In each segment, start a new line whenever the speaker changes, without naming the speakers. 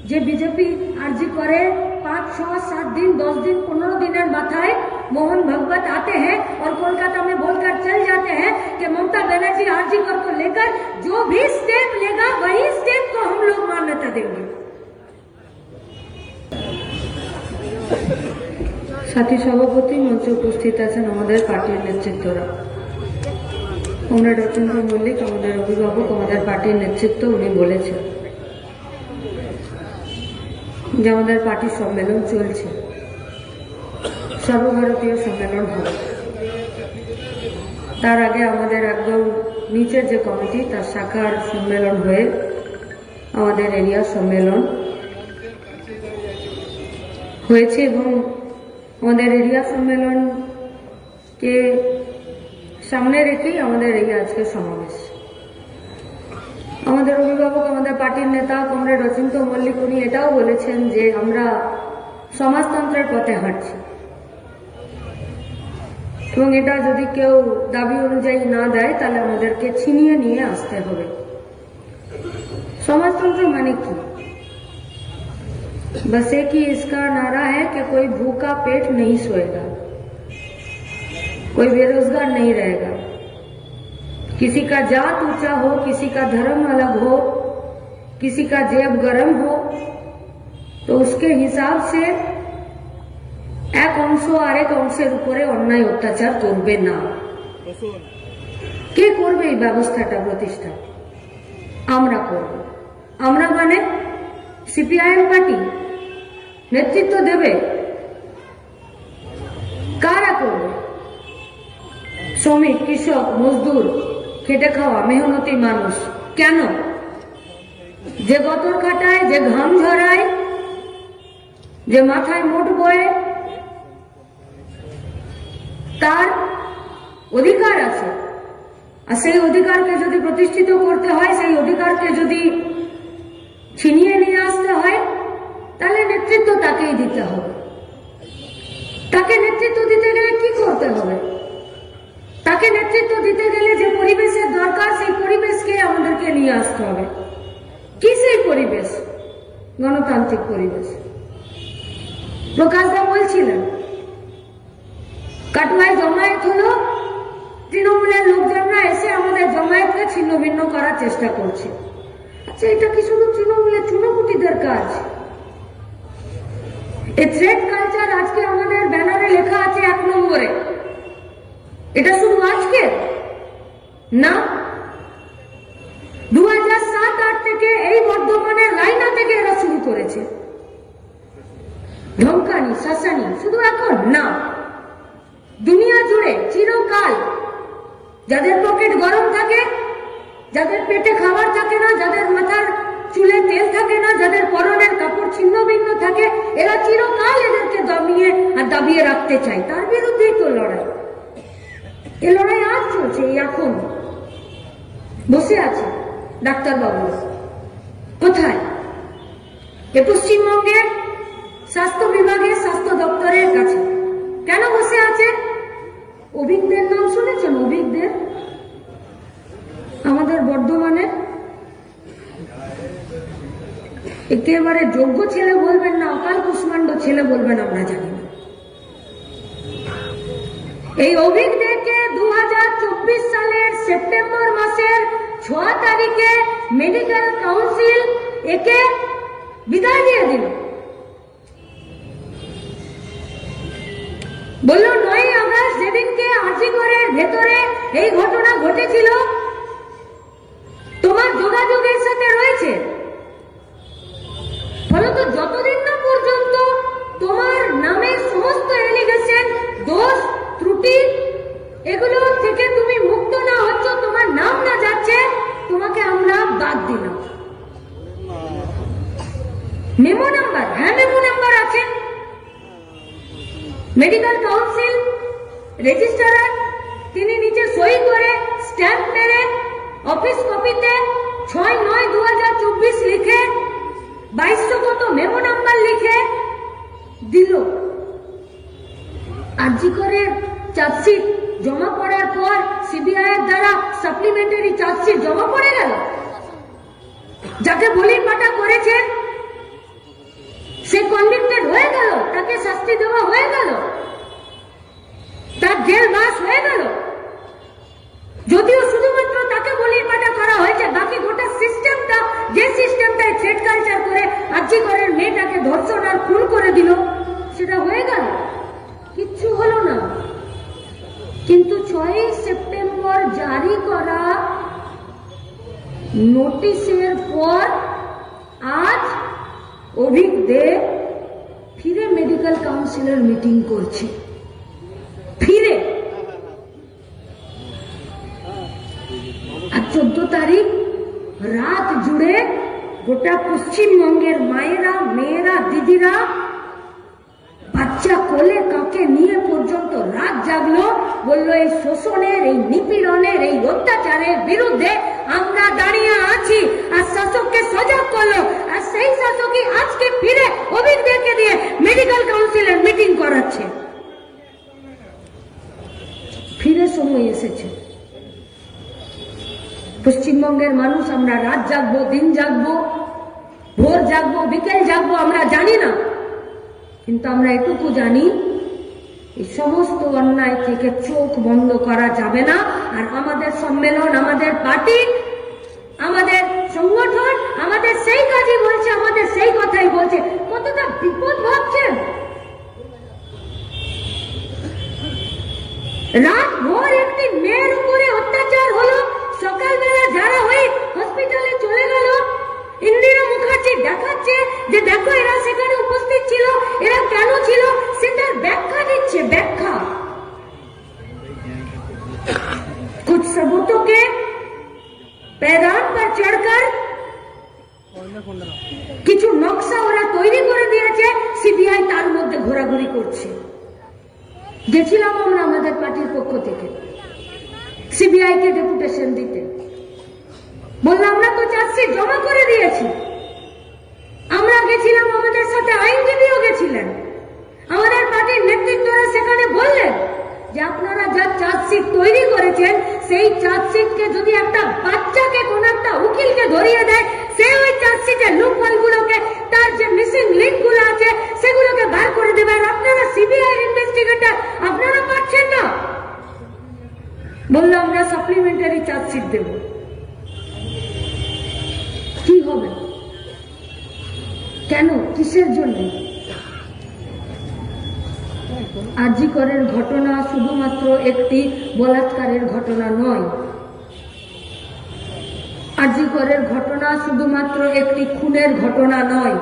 যে BJP RG करे 5, 6, 7 दिन, 10 दिन, 15 दिन माथाए मोहन भगवत आते हैं और कोलकाता में बोलकर चल जाते हैं कि ममता बनर्जी आरजी कर को लेकर जो भी स्टेप लेगा वही स्टेप को हम लोग मान्यता देंगे। साथी सभापति मंचे उपस्थित आছেন আমাদের পার্টির নেতৃত্বরা। কমরেড অচিন্ত মল্লিক আমাদের অভিভাবক, আমাদের পার্টির নেতৃত্ব, উনি বলেছেন যে আমাদের পার্টির সম্মেলন চলছে, সর্বভারতীয় সম্মেলন হবে। তার আগে আমাদের একদম নিচের যে কমিটি তার শাখার সম্মেলন হয়ে আমাদের এরিয়া সম্মেলন হয়েছে এবং আমাদের এরিয়া সম্মেলনকে সামনে রেখেই আমাদের এই আজকে সমাবেশ। আমাদের অভিভাবক, আমাদের পার্টির নেতা কমরেড অচিন্ত মল্লিক উনি এটাও বলেছেন যে আমরা সমাজতন্ত্রের পথে হাঁটছি এবং এটা যদি কেউ দাবি অনুযায়ী না দেয় তাহলে আমাদেরকে ছিনিয়ে নিয়ে আসতে হবে। समाजतंत्र माने की बस एक ही इसका नारा है कि कोई भूखा पेट नहीं सोएगा, कोई बेरोजगार नहीं रहेगा, किसी का जात ऊंचा हो, किसी का धर्म अलग हो, किसी का जेब गरम हो तो उसके हिसाब से एक अंश आरेक अंशेर उपरे अन्याय अत्याचार करबे ना। के करबे এই ব্যবস্থাটা প্রতিষ্ঠা? আমরা করব। আমরা মানে সিপিআইএম পার্টি নেতৃত্ব দেবে? কারা করবে? শ্রমিক, কৃষক, মজদুর, খেটে খাওয়া মেহনতি মানুষ। কেন? যে গতর খাটায়, যে ঘাম ঝরায়, যে মাথায় মোট বয়ে, তার অধিকার আছে। আর সেই অধিকারকে যদি প্রতিষ্ঠিত করতে হয়, সেই অধিকারকে যদি ছিনিয়ে নিয়ে আসতে হয় তাহলে নেতৃত্ব তাকেই দিতে হবে। তাকে নেতৃত্ব দিতে গেলে কি করতে হবে? তাকে নেতৃত্ব দিতে গেলে যে পরিবেশের দরকার সেই পরিবেশকে আমাদেরকে নিয়ে আসতে হবে। কি সেই পরিবেশ? গণতান্ত্রিক পরিবেশ। প্রকাশদা বলছিলেন কাটুয়ায় জমায়েত হলো, তৃণমূলের লোকজনরা এসে আমাদের জমায়েতকে ছিন্ন ভিন্ন করার চেষ্টা করছে। আচ্ছা, এটা কি শুধু তৃণমূলের চুনোপুটিদের কাজ? এই থ্রেড কালচার আজকে আমাদের ব্যানারে লেখা আছে 1 নম্বরে, এটা শুধু আজকে না, 2007-8 থেকে এই বর্ধমানের রায়না থেকে এরা শুরু করেছে ধমকানি, শাসানি। শুধু এখন না, দুনিয়া জুড়ে চিরকাল যাদের পকেট গরম থাকে, যাদের পেটে খাবার থাকে না, যাদের মাথার চুলে তেল থাকে না, যাদের পরনের কাপড় ছিন্ন ভিন্ন থাকে, এরা চিরকাল এদেরকে দমিয়ে আর দাবিয়ে রাখতে চায়। তার বিরুদ্ধেই তো লড়াই। এই লড়াই আজ চলছে। এখন বসে আছে ডাক্তারবাবু কোথায়? এ পশ্চিমবঙ্গের স্বাস্থ্য বিভাগের স্বাস্থ্য দপ্তরের কাছে। কেন বসে আছে? অভিজ্ঞদের নাম শুনেছেন? অভিজ্ঞদের আমাদের বর্ধমানে একেবারে যোগ্য ছেলে বলবেন না, অকাল কুষ্মাণ্ড ছেলে বলবেন আমরা জানি না। এই অভিজ্ঞদেরকে 2024 সালের সেপ্টেম্বর মাসের 6 তারিখে মেডিকেল কাউন্সিল একে বিদায় দিয়ে দিল। বললো 9 আগস্ট যেদিনকে আরজি করের ভেতরে এই ঘটনা ঘটেছিল তোমার যোগাযোগের সাথে রয়েছে, ফলত যতদিন না পর্যন্ত তোমার নামে সমস্ত এলিগেশন, দোষ, ত্রুটি এগুলো থেকে তুমি মুক্ত না হচ্ছ, তোমার নাম না যাচ্ছে, তোমাকে আমরা বাদ দিলাম। মেমো নাম্বার, হ্যাঁ মেমো নাম্বার আছে। মেডিকেল কাউন্সিল রেজিস্ট্রার তিনি নিচে সই করে স্ট্যাম্প মেরে অফিস কপিতে 6/9/2024 লিখে 2200 কত মেমো নাম্বার লিখে দিল। আরজি করে চার্জশিট জমা পড়ার পর সিবিআই এর দ্বারা সাপ্লিমেন্টারি চার্জশিট জমা পড়ে গেল। যাকে বলি পাটা করেছেন সে কনভিক্টেড হয়ে গেল, তাকে শাস্তি দেওয়া হয়ে গেল, তার জেল মাস হয়ে গেল। যদিও শুধুমাত্র তাকে বলির পাঠা করা হয়েছে, বাকি গোটা সিস্টেমটা, যে সিস্টেমটায় থ্রেড কালচার করে আর্জি করের মেয়েটাকে ধর্ষণ আর খুন করে দিল, সেটা হয়ে গেল, কিচ্ছু হলো না। কিন্তু 6 সেপ্টেম্বর জারি করা নোটিশের পর আজ অভিক দে ফিরে মেডিকেল কাউন্সিলের মিটিং করছে, ফিরে। আর 14 তারিখ রাত জুড়ে গোটা পশ্চিমবঙ্গের মায়েরা, মেয়েরা, দিদিরা বাচ্চা কোলে কাকে নিয়ে পর্যন্ত রাত জাগলো, বললো এই শোষণের, এই নিপীড়নের, এই অত্যাচারের বিরুদ্ধে আমরা দাঁড়িয়ে আছি। আর শাসককে সজাগ করলো, আর সেই শাসকই আজকে ফিরে অভিজ্ঞকে দিয়ে মেডিকেল কাউন্সিলের মিটিং করাচ্ছে। ফিরে সময় এসেছে। পশ্চিমবঙ্গের মানুষ আমরা রাত জাগবো, দিন জাগবো, ভোর জাগবো, বিকেল জাগবো, আমরা জানি না, কিন্তু আমরা এটুকু জানি এই সমস্ত অন্যায় থেকে চোখ বন্ধ করা যাবে না। আর আমাদের সম্মেলন, আমাদের পার্টি, আমাদের সংগঠন আমাদের সেই কাজই বলছে, আমাদের সেই কথাই বলছে। কতটা বিপদ ভাবছেন? রাত ভোর একটি মেয়ের উপরে অত্যাচার হলো, সকালবেলা যারা হয়ে হসপিটালে চলে গেল, ইন্দিরা মুখার্জি দেখাচ্ছে যে দেখো এরা সেখানে উপস্থিত ছিল, এরা কেন ছিল, সেটার ব্যাখ্যা দিচ্ছে, ব্যাখ্যা। कुछ सबूतों के पैदान पर चढ़कर কিছু নকশা ওরা তৈরি করে দিয়েছে, সিবিআই তার মধ্যে ঘোরাঘুরি করছে। গেছিলাম আমরা আমাদের পার্টির পক্ষ থেকে সিবিআই কে ডেপুটেশন দিতে, বললাম আমরা তো চার্জশিট জমা করে দিয়েছি। আমরা গেছিলাম, আমাদের সাথে আইনজীবীও গেছিলেন, আমাদের পার্টির নেতৃত্বরা সেখানে বললেন যে আপনারা যা চার্জশিট তৈরি করেছেন, সেই চার্জশিটকে যদি একটা বাচ্চাকে, কোন একটা উকিলকে ধরিয়ে দেয়, সে ওই চার্জশিটের লুপহোলগুলোকে, তার যে মিসিং লিঙ্কগুলো আছে সেগুলোকে বার করে দেবে। আর আপনারা সিবিআই ইনভেস্টিগেটর, আপনারা পাচ্ছেন না। বললো আমরা সাপ্লিমেন্টারি চার্জশিট দেব। কি হবে? কেন? কিসের জন্য? আরজি করের ঘটনা শুধুমাত্র একটি বলাৎকারের ঘটনা নয়, আরজি করের ঘটনা শুধুমাত্র একটি খুনের ঘটনা নয়।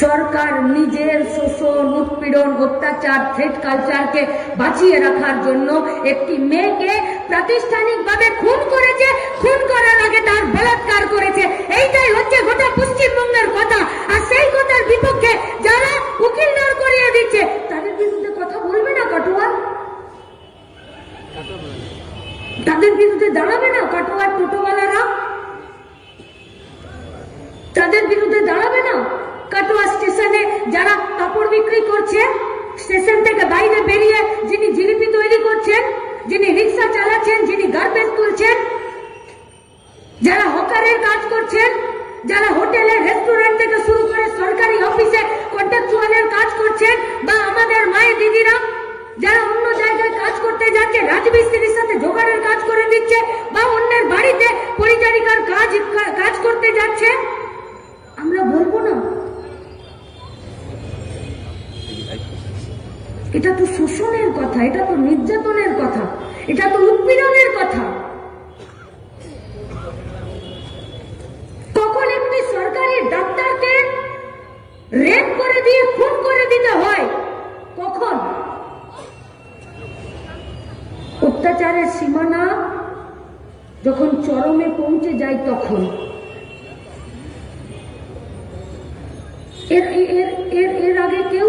সরকার নিজের শোষণ, উৎপীড়ন, অত্যাচার, থ্রেট কালচারকে বাঁচিয়ে রাখার জন্য একটি মেয়েকে প্রাতিষ্ঠানিকভাবে খুন করেছে, খুন করার আগে তার বলাৎকার করেছে। এইটাই হচ্ছে গোটা পশ্চিমবঙ্গের কথা। আর সেই কথার বিপক্ষে যারা উকিল দাঁড় করিয়ে দিচ্ছে, তাদের বিরুদ্ধে কথা বলবে না কাটোয়া? তাদের বিরুদ্ধে দাঁড়াবে না কাটোয়ার টোটোওয়ালারা? তাদের বিরুদ্ধে দাঁড়াবে না? কাটোয়া স্টেশনে যারা কাপড় বিক্রি করছে, স্টেশন থেকে বাইরে বেরিয়ে যিনি জিলিপি তৈরি করছেন, যিনি রিক্সা চালাচ্ছেন, যিনি গার্বেজ তুলছেন, যারা হকারের কাজ করছেন, যারা হোটেলে, রেস্টুরেন্ট থেকে শুরু করে সরকারি অফিসে কন্ট্রাকচুয়ালের কাজ করছেন, বা আমাদের মায়ের দিদিরা যারা অন্য জায়গায় কাজ করতে যাচ্ছে, রাজমিস্ত্রির সাথে জোগাড়ের কাজ করে দিচ্ছে, বা অন্যের বাড়িতে পরিচারিকার কাজ করতে যাচ্ছে, আমরা বলবো না? এটা তো শোষণের কথা, এটা তো নির্যাতনের কথা, এটা তো উৎপীড়নের কথা। কখন একটি সরকারি ডাক্তারকে রেপ করে দিয়ে খুন করে দিতে হয়? কখন? অত্যাচারের সীমানা যখন চরমে পৌঁছে যায় তখন। এর আগে কেউ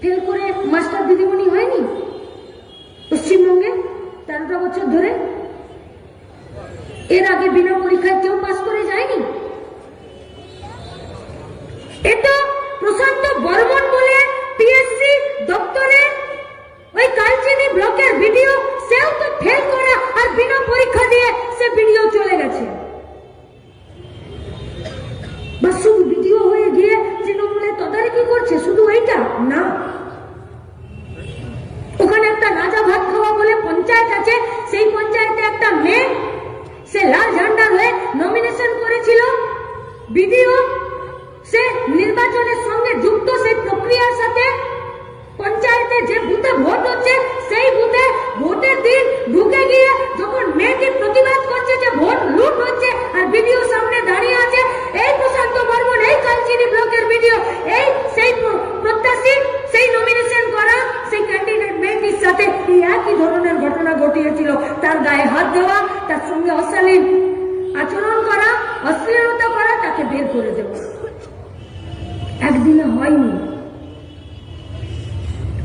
ফেল করে মাস্টার দিদিমণি হয়নি পশ্চিমবঙ্গে 13টা বছর ধরে? এর আগে বিনা পরীক্ষায় কেউ পাস করে যায়নি? এটা প্রশান্ত বর্মন বলে পিএসসি দপ্তরে ওই কালচিনি ব্লকের ভিডিও, সেও তো ফেল করা আর বিনা পরীক্ষা দিয়ে সে ভিডিও চলে গেছে। বাস শুধু ভিডিও হয়ে গিয়ে কি করছে? শুধু এইটা না, ওখানে একটা রাজা ভাত খাওয়া বলে পঞ্চায়েত আছে, সেই পঞ্চায়েতে একটা মেয়ে সে লাল ঝান্ডার হয়ে নমিনেশন করেছিল বিডিও, সে নির্বাচনের সঙ্গে যুক্ত, সেই প্রক্রিয়ার সাথে। পঞ্চায়েতে যে বুথে ভোট হচ্ছে সেই বুথে ভোটের দিন ঢুকে গিয়ে যখন মেয়েটি প্রতিবাদ করছে যে ভোট লুট হচ্ছে, আর ভিডিও সামনে দাঁড়িয়ে আছে এই প্রশান্ত বর্মন, এই কালচিনি ব্লকের ভিডিও, এই সেই প্রত্যাশী, সেই নমিনেশন করা সেই ক্যান্ডিডেট মেয়েটির সাথে এই একই ধরনের ঘটনা ঘটিয়েছিল। তার গায়ে হাত দেওয়া, তার সঙ্গে অশালীন আচরণ করা, অশ্লীলতা করা, তাকে বের করে দেওয়া। একদিনে হয়নি,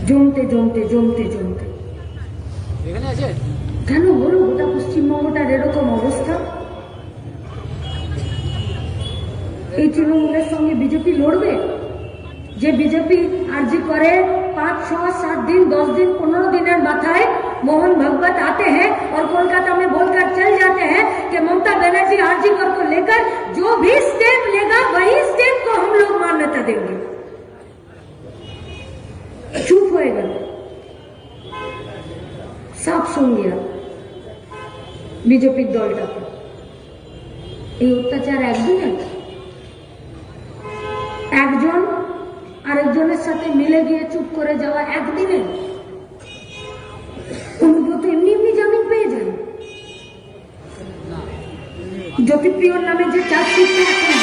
জমতে জমতে জমতে জমতে কেন হলো গোটা পশ্চিমবঙ্গটার এরকম অবস্থা? এই তৃণমূলের সঙ্গে বিজেপি লড়বে? যে বিজেপি आरजी করে 5, 6, 7 दिन, 10 दिन, 15 दिনের মাথায় मोहन भगवत आते हैं और कोलकाता में बोलकर चल जाते हैं कि ममता बनर्जी आरजी कर को लेकर जो भी स्टेप लेगा वही स्टेप को हम लोग मान्यता देंगे। चुप हो गए, सब सुन गया बीजेपी দলটাকে। এই অত্যাচার একদিনে, একজন আরেকজনের সাথে মিলে গিয়ে চুপ করে যাওয়া একদিনে? অনুব্রত এমনি এমনি জামিন পেয়ে যান। জ্যোতিপ্রিয়র নামে যে চার্জশিটটা এখন